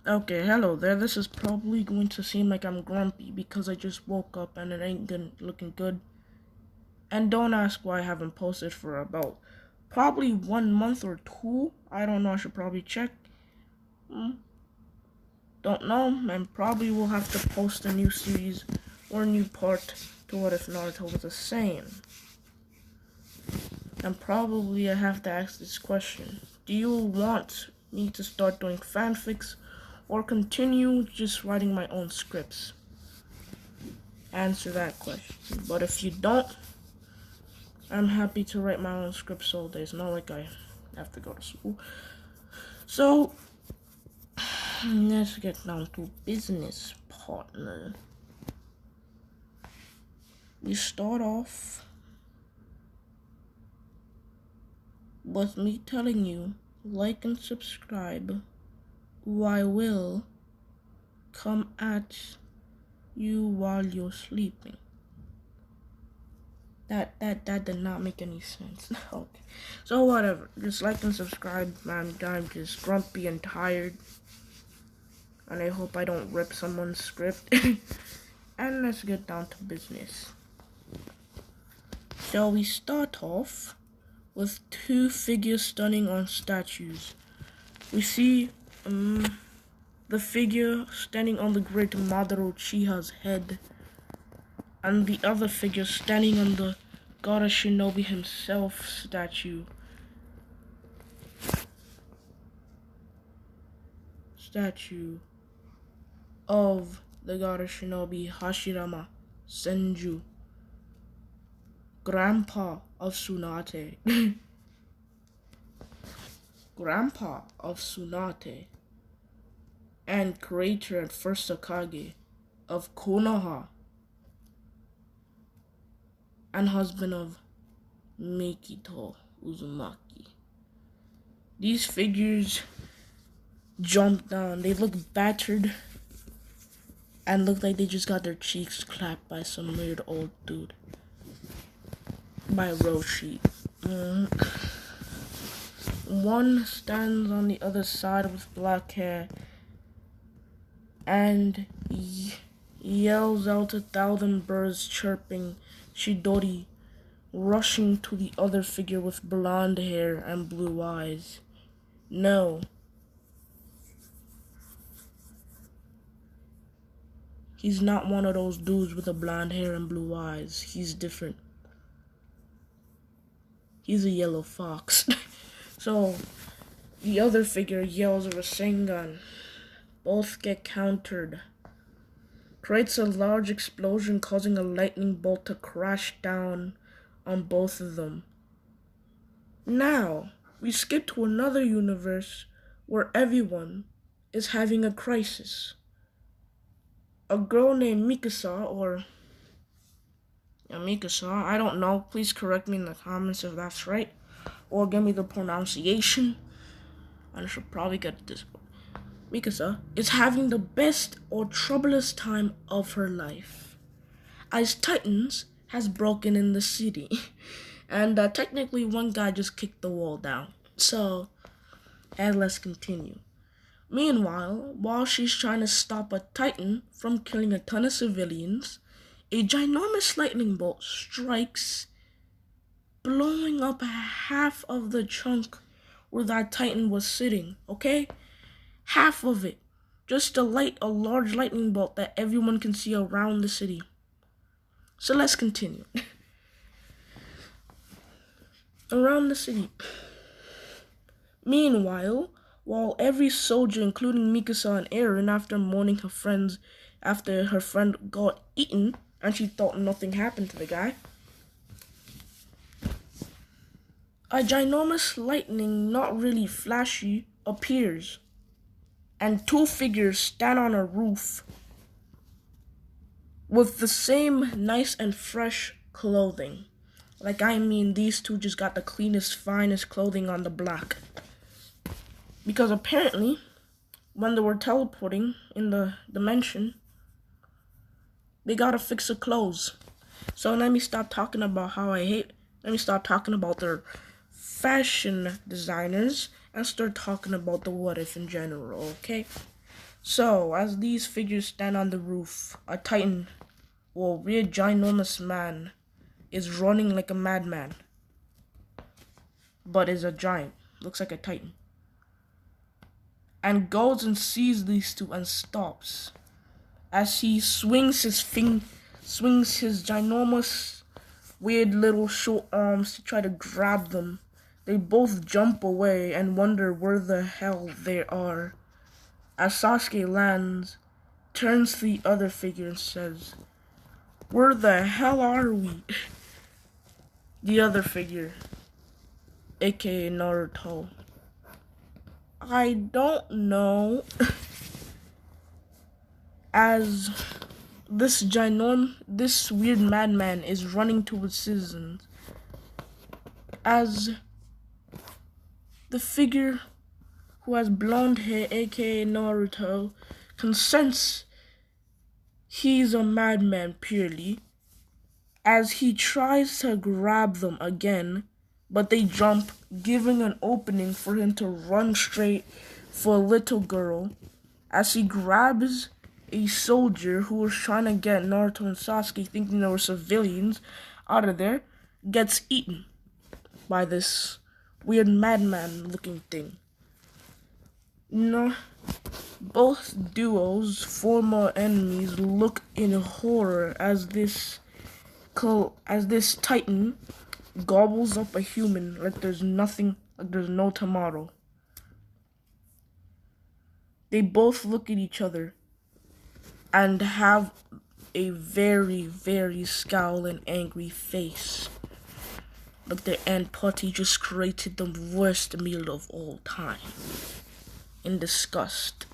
Okay, hello there. This is probably going to seem like I'm grumpy because I just woke up and it ain't looking good. And don't ask why I haven't posted for about probably 1 month or two. I don't know. I should probably check. Don't know. And probably will have to post a new series or a new part to What If Naruto was the same. And probably I have to ask this question. Do you want me to start doing fanfics or continue just writing my own scripts? Answer that question. But if you don't, I'm happy to write my own scripts all day. It's not like I have to go to school. So, let's get down to business, partner. We start off with me telling you, like and subscribe, or I will come at you while you're sleeping. That did not make any sense. Okay. So whatever. Just like and subscribe. I'm just grumpy and tired. And I hope I don't rip someone's script. And let's get down to business. So we start off with two figures standing on statues. We see the figure standing on the great Madara Uchiha's head, and the other figure standing on the God of Shinobi himself statue of the God of Shinobi, Hashirama Senju, grandpa of Tsunade. Grandpa of Tsunade, and creator and first Hokage of Konoha, and husband of Mikito Uzumaki. These figures jump down. They look battered and look like they just got their cheeks clapped by some weird old dude. By Roshi. One stands on the other side with black hair and yells out 1,000 birds chirping Chidori, rushing to the other figure with blonde hair and blue eyes. No. He's not one of those dudes with the blonde hair and blue eyes. He's different. He's a yellow fox. So, the other figure yells a Rasengan. Both get countered. Creates a large explosion, causing a lightning bolt to crash down on both of them. Now, we skip to another universe where everyone is having a crisis. A girl named Mikasa, I don't know, please correct me in the comments if that's right, or give me the pronunciation. I should probably get this one. Mikasa is having the best or troublous time of her life, as Titans has broken in the city, and technically one guy just kicked the wall down. So, and let's continue. Meanwhile, while she's trying to stop a Titan from killing a ton of civilians, a ginormous lightning bolt strikes, blowing up half of the chunk where that Titan was sitting, okay? Half of it. Just to light a large lightning bolt that everyone can see around the city. So let's continue. Around the city. Meanwhile, while every soldier, including Mikasa and Eren, after her friend got eaten, and she thought nothing happened to the guy, a ginormous lightning, not really flashy, appears, and two figures stand on a roof with the same nice and fresh clothing. Like, I mean, these two just got the cleanest, finest clothing on the block. Because apparently, when they were teleporting in the dimension, they gotta fix the clothes. So let me stop talking about their fashion designers and start talking about the What If in general, okay? So, as these figures stand on the roof, a titan, or weird ginormous man, is running like a madman, but is a giant, looks like a titan, and goes and sees these two and stops. As he swings his ginormous, weird little short arms to try to grab them. They both jump away and wonder where the hell they are. As Sasuke lands, turns to the other figure and says, "Where the hell are we?" The other figure, aka Naruto, "I don't know." As this weird madman is running towards citizens, as the figure who has blonde hair, aka Naruto, consents he's a madman purely, as he tries to grab them again, but they jump, giving an opening for him to run straight for a little girl, as he grabs a soldier who was trying to get Naruto and Sasuke, thinking they were civilians, out of there, gets eaten by this weird madman looking thing. No, both duos, former enemies, look in horror as this titan gobbles up a human like there's no tomorrow. They both look at each other and have a very, very scowl and angry face. Like their Aunt Putty just created the worst meal of all time. In disgust.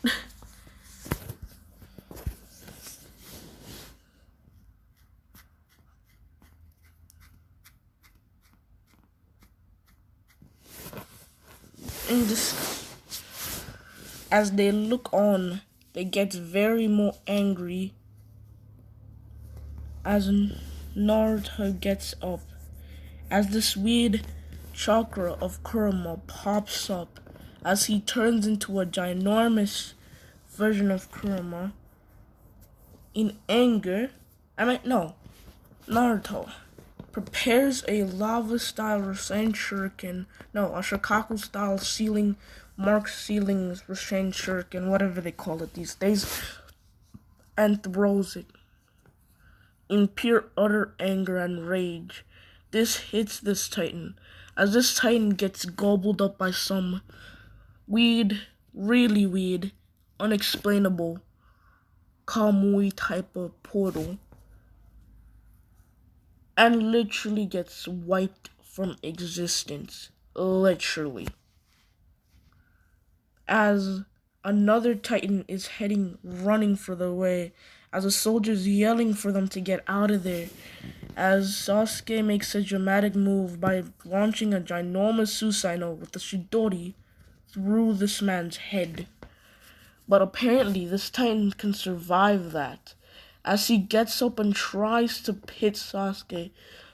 As they look on, they get very more angry as Naruto gets up. As this weird chakra of Kurama pops up, as he turns into a ginormous version of Kurama. In anger, Naruto prepares a lava-style Rasen Shuriken, a Shikaku-style ceilings Rasen Shuriken, whatever they call it these days, and throws it. In pure utter anger and rage, this hits this titan, as this titan gets gobbled up by some really weird, unexplainable Kamui type of portal, and literally gets wiped from existence. Literally. As another titan is running for their way, as the soldiers yelling for them to get out of there, as Sasuke makes a dramatic move by launching a ginormous Susanoo with the Chidori through this man's head. But apparently this titan can survive that, as he gets up and tries to hit Sasuke,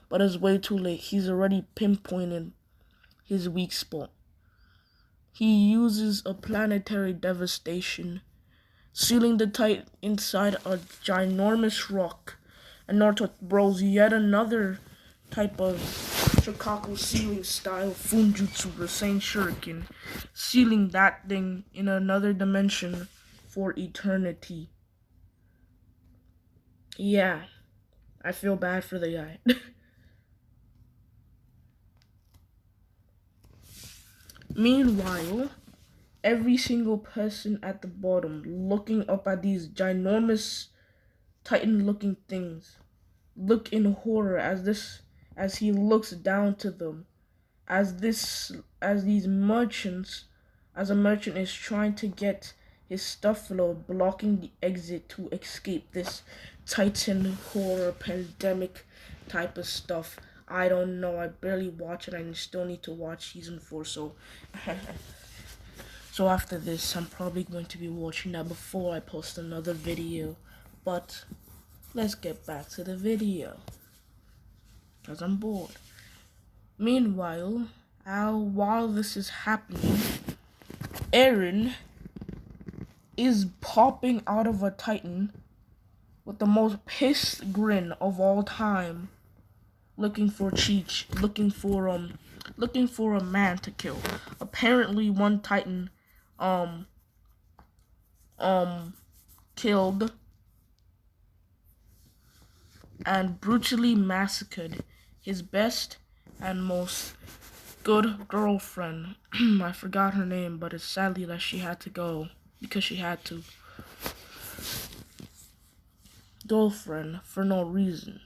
but is way too late. He's already pinpointed his weak spot. He uses a planetary devastation, sealing the titan inside a ginormous rock, and Naruto throws yet another type of Shikaku sealing style Funjutsu Rasen Shuriken, sealing that thing in another dimension for eternity. Yeah, I feel bad for the guy. Meanwhile, every single person at the bottom looking up at these ginormous titan-looking things look in horror as he looks down to them, as a merchant is trying to get his stuff load, blocking the exit to escape this titan horror pandemic type of stuff. I don't know, I barely watch it, I still need to watch season 4, so so after this I'm probably going to be watching that before I post another video. But let's get back to the video, because I'm bored. Meanwhile, while this is happening, Eren is popping out of a Titan with the most pissed grin of all time, looking for Cheech, looking for a man to kill. Apparently, one Titan, killed and brutally massacred his best and most good girlfriend. I forgot her name, but it's sadly that she had to go because she had to. Girlfriend for no reason.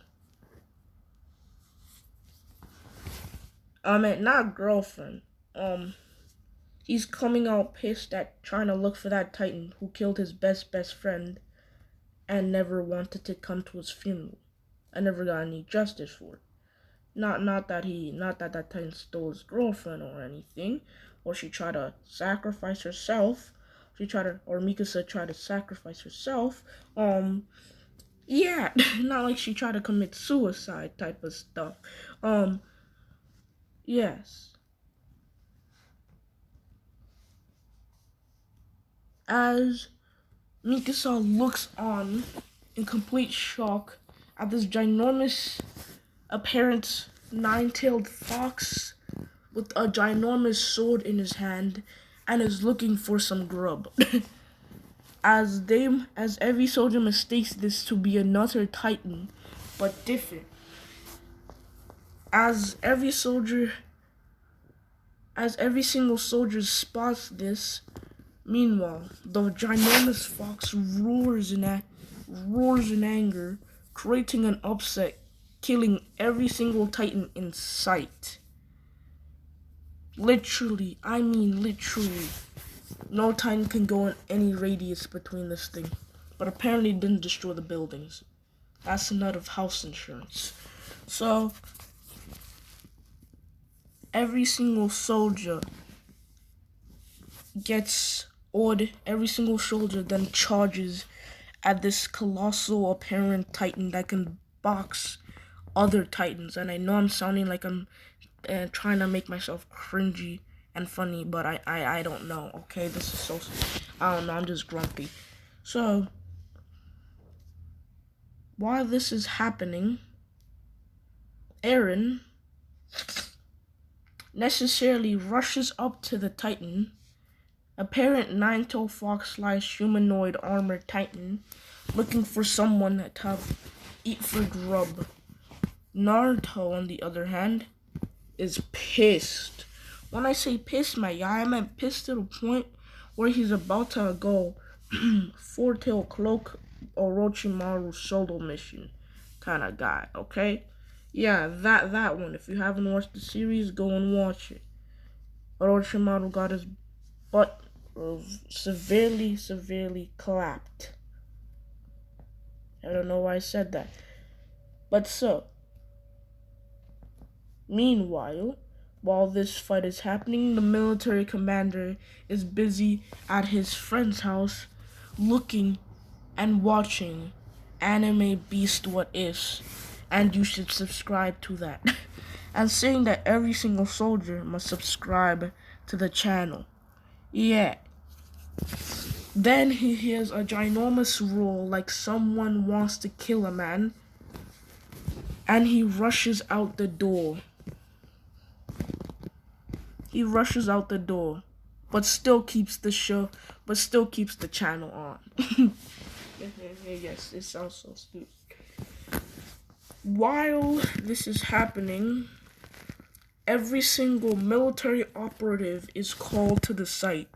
Not girlfriend. He's coming out pissed at trying to look for that Titan who killed his best friend and never wanted to come to his funeral. I never got any justice for it. Not that Titan stole his girlfriend or anything, or she tried to sacrifice herself. Or Mikasa tried to sacrifice herself. Yeah, not like she tried to commit suicide type of stuff. Yes. As Mikasa looks on in complete shock at this ginormous apparent nine-tailed fox with a ginormous sword in his hand and is looking for some grub. as every soldier mistakes this to be another Titan, but different. As every single soldier spots this, meanwhile, the ginormous fox roars in anger, creating an upset, killing every single Titan in sight. Literally, I mean literally. No Titan can go in any radius between this thing. But apparently it didn't destroy the buildings. That's a nut of house insurance. So, every single soldier gets awed. Every single soldier then charges at this colossal apparent Titan that can box other Titans. And I know I'm sounding like I'm trying to make myself cringy and funny, but I don't know, okay? This is so, I don't know, I'm just grumpy. So, while this is happening, Eren necessarily rushes up to the Titan, apparent nine-tailed fox/humanoid armored Titan, looking for someone to eat for grub. Naruto, on the other hand, is pissed. When I say pissed, my guy, I meant pissed to the point where he's about to go four-tail cloak Orochimaru solo mission kind of guy, okay? Yeah, that one. If you haven't watched the series, go and watch it. Orochimaru got his butt severely clapped. I don't know why I said that. But so, meanwhile, while this fight is happening, the military commander is busy at his friend's house looking and watching Anime Beast What Ifs, and you should subscribe to that. And saying that every single soldier must subscribe to the channel. Yeah. Then he hears a ginormous roar like someone wants to kill a man, and he rushes out the door. But still keeps the channel on. Yes, it sounds so stupid. While this is happening, every single military operative is called to the site,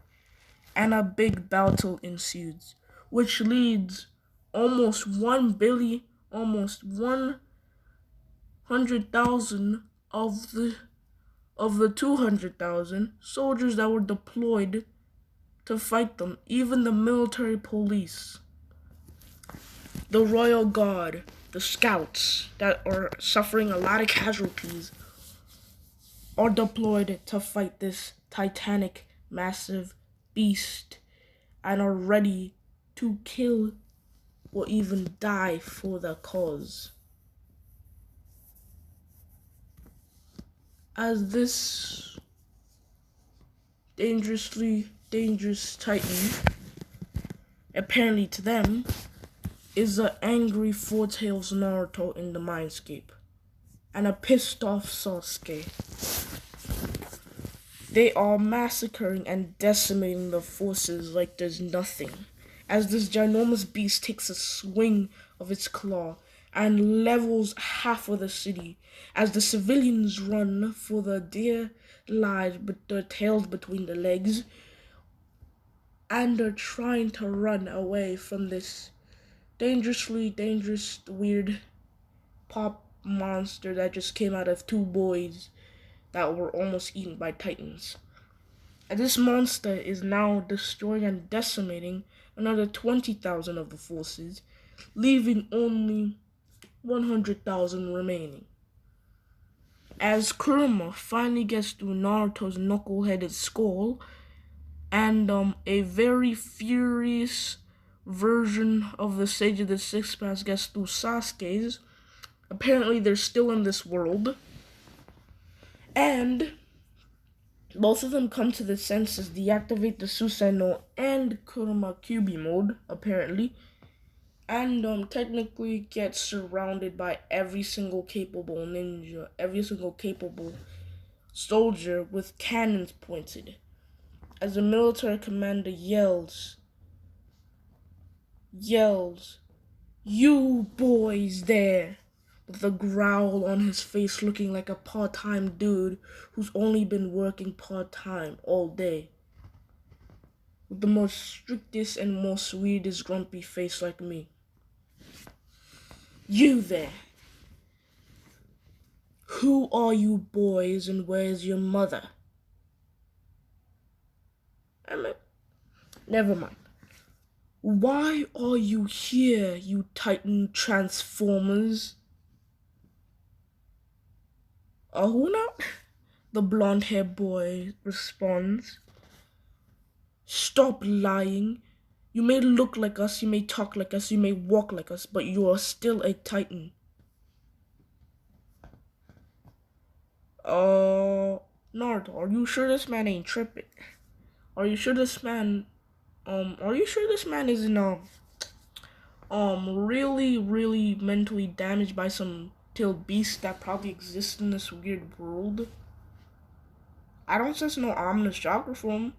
and a big battle ensues, which leads almost 100,000 of the 200,000 soldiers that were deployed to fight them, even the military police, the royal guard, the scouts that are suffering a lot of casualties, are deployed to fight this titanic, massive beast and are ready to kill or even die for the cause. As this dangerous Titan apparently to them, is the angry Four Tails Naruto in the mindscape, and a pissed off Sasuke. They are massacring and decimating the forces like there's nothing, as this ginormous beast takes a swing of its claw and levels half of the city, as the civilians run for their dear lives with their tails between their legs, and are trying to run away from this dangerously dangerous, weird pop monster that just came out of two boys that were almost eaten by titans. And this monster is now destroying and decimating another 20,000 of the forces, leaving only 100,000 remaining. As Kurama finally gets through Naruto's knuckle-headed skull, and a very furious version of the Sage of the Six Paths gets through Sasuke's, apparently they're still in this world, and both of them come to the senses, deactivate the Susanoo and Kurama Kyuubi mode, apparently, and technically get surrounded by every single capable ninja, every single capable soldier with cannons pointed. As the military commander yells, "You boys there!" with a growl on his face, looking like a part-time dude who's only been working part-time all day. With the most strictest and most weirdest grumpy face like me. "You there! Who are you boys and where's your mother?" Never mind. "Why are you here, you Titan Transformers?" "Who now?" The blonde-haired boy responds. "Stop lying. You may look like us, you may talk like us, you may walk like us, but you are still a Titan." Naruto, are you sure this man ain't tripping? Are you sure this man isn't, really mentally damaged by some tailed beast that probably exists in this weird world? I don't sense no ominous chakra from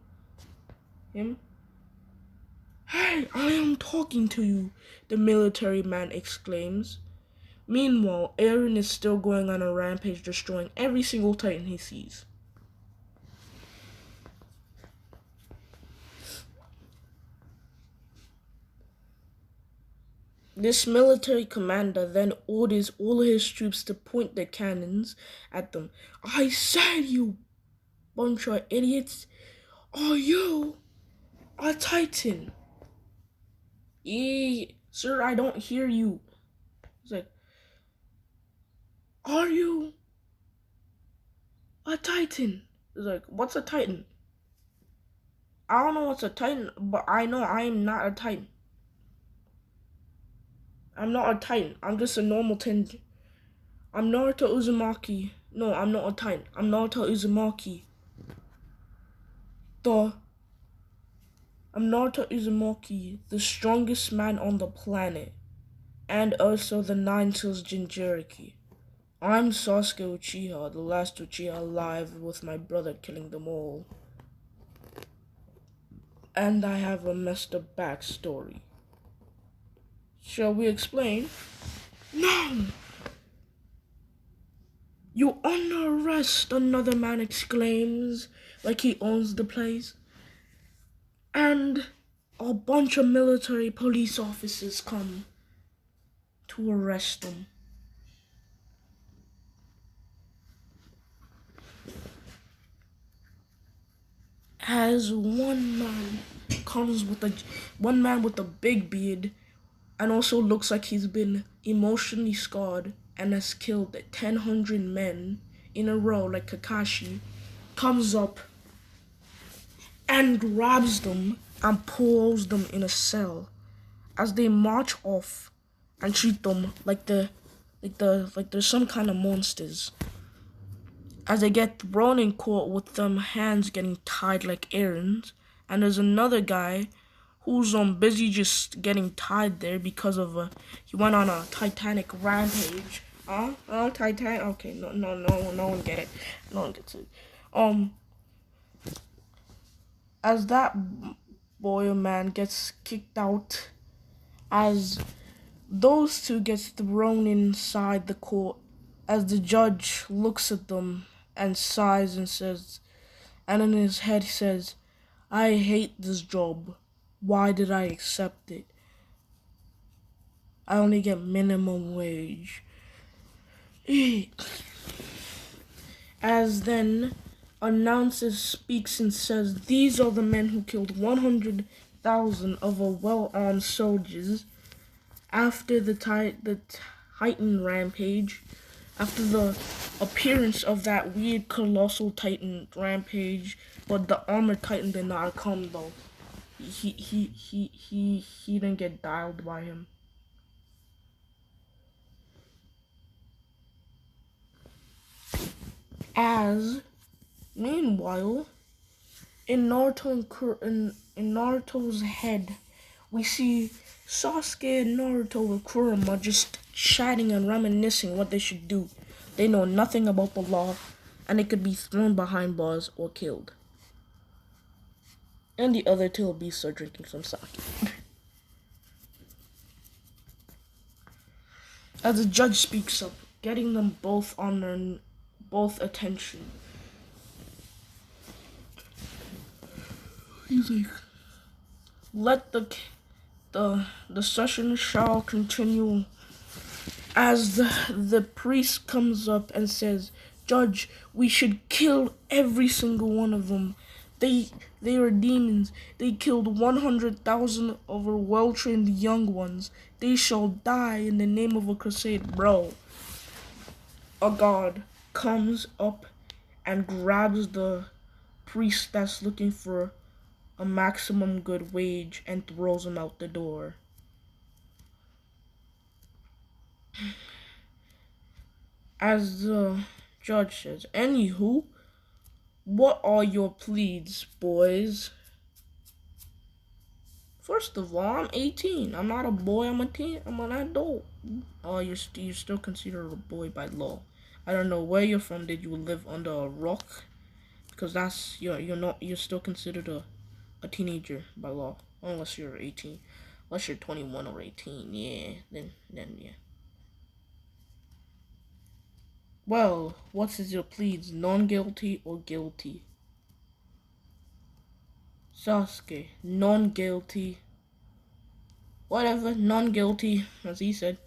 him. "Hey, I am talking to you," the military man exclaims. Meanwhile, Eren is still going on a rampage, destroying every single Titan he sees. This military commander then orders all of his troops to point their cannons at them. "I said, you bunch of idiots, are you a Titan?" Sir, I don't hear you." He's like, "Are you a Titan?" He's like, "What's a Titan?" "I don't know what's a Titan, but I know I am not a Titan. I'm not a Titan. I'm just a normal Titan. I'm Naruto Uzumaki. No, I'm not a Titan. I'm Naruto Uzumaki. I'm Naruto Uzumaki, the strongest man on the planet, and also the Nine Tails Jinchuriki. I'm Sasuke Uchiha, the last Uchiha alive, with my brother killing them all. And I have a messed up backstory. Shall we explain?" "No! You under arrest," another man exclaims, like he owns the place. And a bunch of military police officers come to arrest him. As one man with a big beard and also looks like he's been emotionally scarred and has killed 1,000 men in a row like Kakashi, comes up and grabs them and pulls them in a cell as they march off and treat them like they're some kind of monsters. As they get thrown in court with them hands getting tied like Eren's, and there's another guy who's busy just getting tied there because of he went on a Titanic rampage. Titanic. Okay, no one get it. No one gets it. As that boy or man gets kicked out, as those two gets thrown inside the court, as the judge looks at them and sighs and says, and in his head he says, I hate this job. Why did I accept it? I only get minimum wage. As then announces, speaks and says, these are the men who killed 100,000 of our well-armed soldiers after the Titan rampage, after the appearance of that weird colossal Titan rampage, but the armored Titan did not come though. He didn't get dialed by him. As meanwhile, in Naruto's head, we see Sasuke and Naruto with Kurama just chatting and reminiscing what they should do. They know nothing about the law, and they could be thrown behind bars or killed. And the other two beasts are drinking some sake. As the judge speaks up, getting them both on their attention. He's like, let the session shall continue. As the priest comes up and says, Judge, we should kill every single one of them. They are demons. They killed 100,000 of our well-trained young ones. They shall die in the name of a crusade. Bro, a god comes up and grabs the priest that's looking for a maximum good wage and throws him out the door. As the judge says, anywho, what are your pleas, boys? First of all, I'm 18. I'm not a boy. I'm an adult. Oh, you're still considered a boy by law. I don't know where you're from. Did you live under a rock? Because that's you're still considered a teenager by law, unless you're 18. Unless you're 21 or 18, yeah. Then yeah. Well, what is your pleas? Non-guilty or guilty? Sasuke, non-guilty. Whatever, non-guilty, as he said.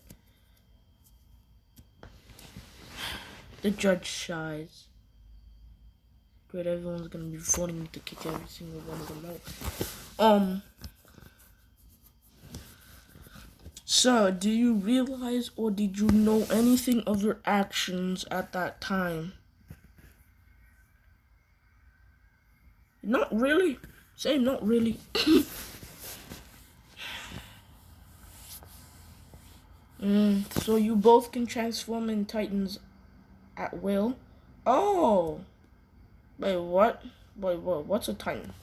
The judge sighs. Great, everyone's gonna be voting to kick every single one of them out. Sir, do you realize or did you know anything of your actions at that time? Not really. Say not really. So you both can transform in Titans at will? Oh. Wait, what? What's a Titan?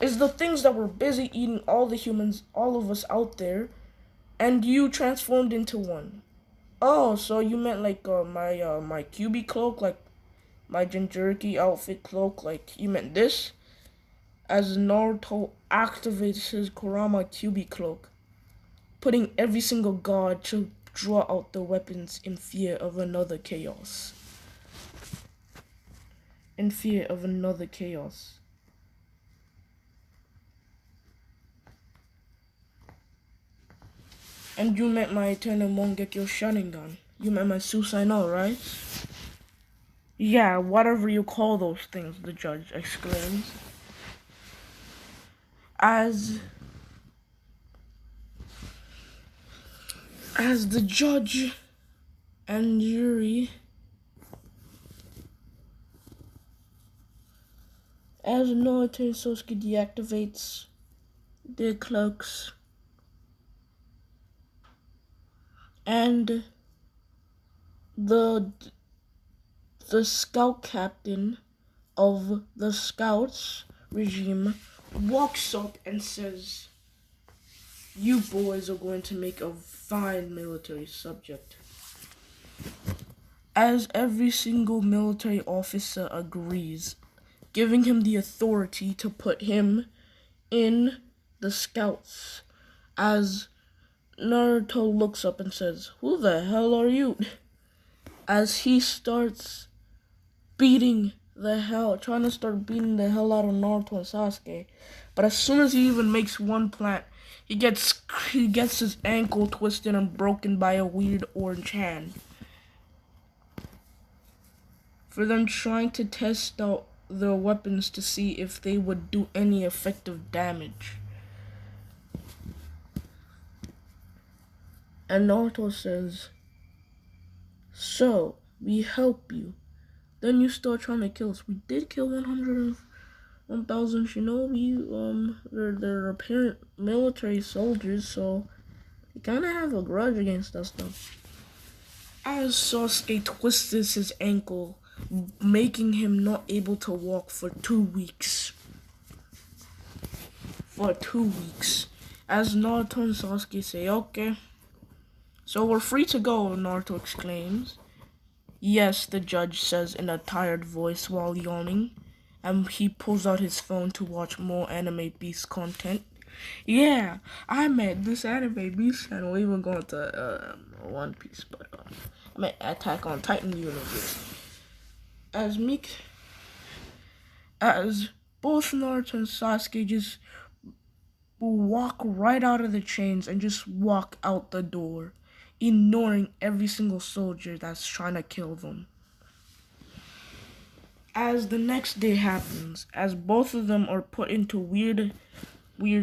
It's the things that were busy eating all the humans, all of us out there, and you transformed into one. Oh, so you meant like my QB cloak, like my Jinchuriki outfit cloak, like you meant this? As Naruto activates his Kurama QB cloak, putting every single god to draw out the weapons in fear of another chaos. In fear of another chaos. And you met my Eternal Mongekyo Sharingan. You met my Susanoo, right? Yeah, whatever you call those things, the judge exclaims. As the judge and jury, as Naruto and Sasuke deactivates their cloaks, and the scout captain of the scouts regime walks up and says, "You boys are going to make a fine military subject." As every single military officer agrees, giving him the authority to put him in the scouts. As Naruto looks up and says, "Who the hell are you?" As he starts trying to start beating the hell out of Naruto and Sasuke. But as soon as he even makes one plant, he gets his ankle twisted and broken by a weird orange hand. For them trying to test out their weapons to see if they would do any effective damage. And Naruto says, "So, we help you. Then you start trying to kill us. We did kill 1,000 shinobi. They're apparent military soldiers, so they kind of have a grudge against us, though." As Sasuke twists his ankle, making him not able to walk for 2 weeks. As Naruto and Sasuke say, "Okay, so we're free to go," Naruto exclaims. "Yes," the judge says in a tired voice while yawning, and he pulls out his phone to watch more Anime Beast content. Yeah, I meant this Anime Beast channel, even going to One Piece, but I meant Attack on Titan universe. As both Naruto and Sasuke just walk right out of the chains and just walk out the door, ignoring every single soldier that's trying to kill them. As the next day happens, as both of them are put into weird,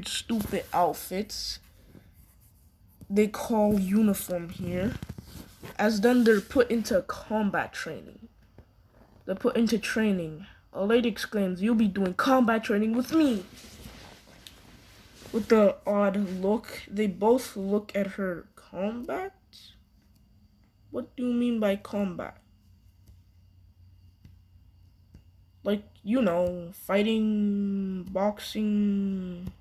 stupid outfits they call uniform here, as then they're put into combat training. A lady exclaims, "You'll be doing combat training with me." With the odd look, they both look at her. Combat? What do you mean by combat? Like, fighting, boxing,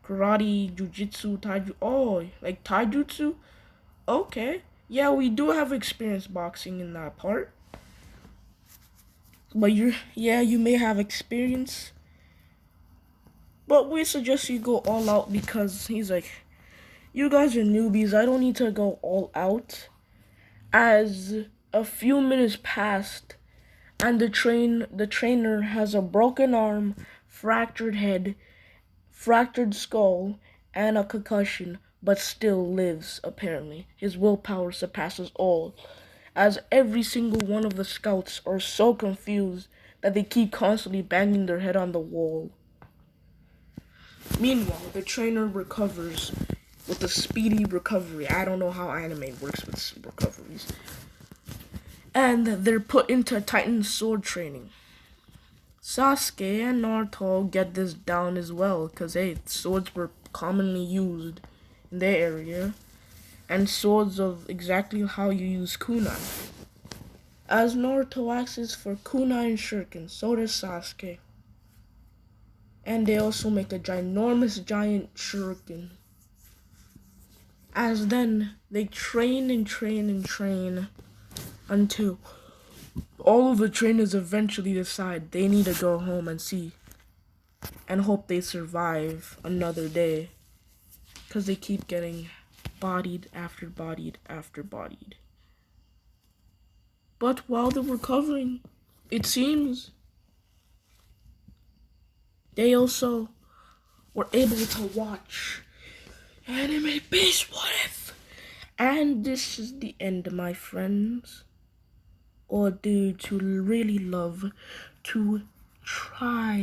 karate, jujitsu, taijutsu. Oh, like taijutsu? Okay. Yeah, we do have experience boxing in that part. But you may have experience. But we suggest you go all out, because he's like, "You guys are newbies. I don't need to go all out." As a few minutes passed, and the trainer has a broken arm, fractured head, fractured skull, and a concussion, but still lives, apparently. His willpower surpasses all, as every single one of the scouts are so confused that they keep constantly banging their head on the wall. Meanwhile, the trainer recovers with a speedy recovery. I don't know how anime works with recoveries. And they're put into Titan sword training. Sasuke and Naruto get this down as well, because swords were commonly used in their area, and swords of exactly how you use kunai. As Naruto asks for kunai and shuriken, so does Sasuke. And they also make a ginormous giant shuriken. As then they train until all of the trainers eventually decide they need to go home and hope they survive another day, because they keep getting bodied after bodied after bodied. But while they're recovering, it seems they also were able to watch Anime Beast What If? And this is the end, my friends. Or dudes who really love to try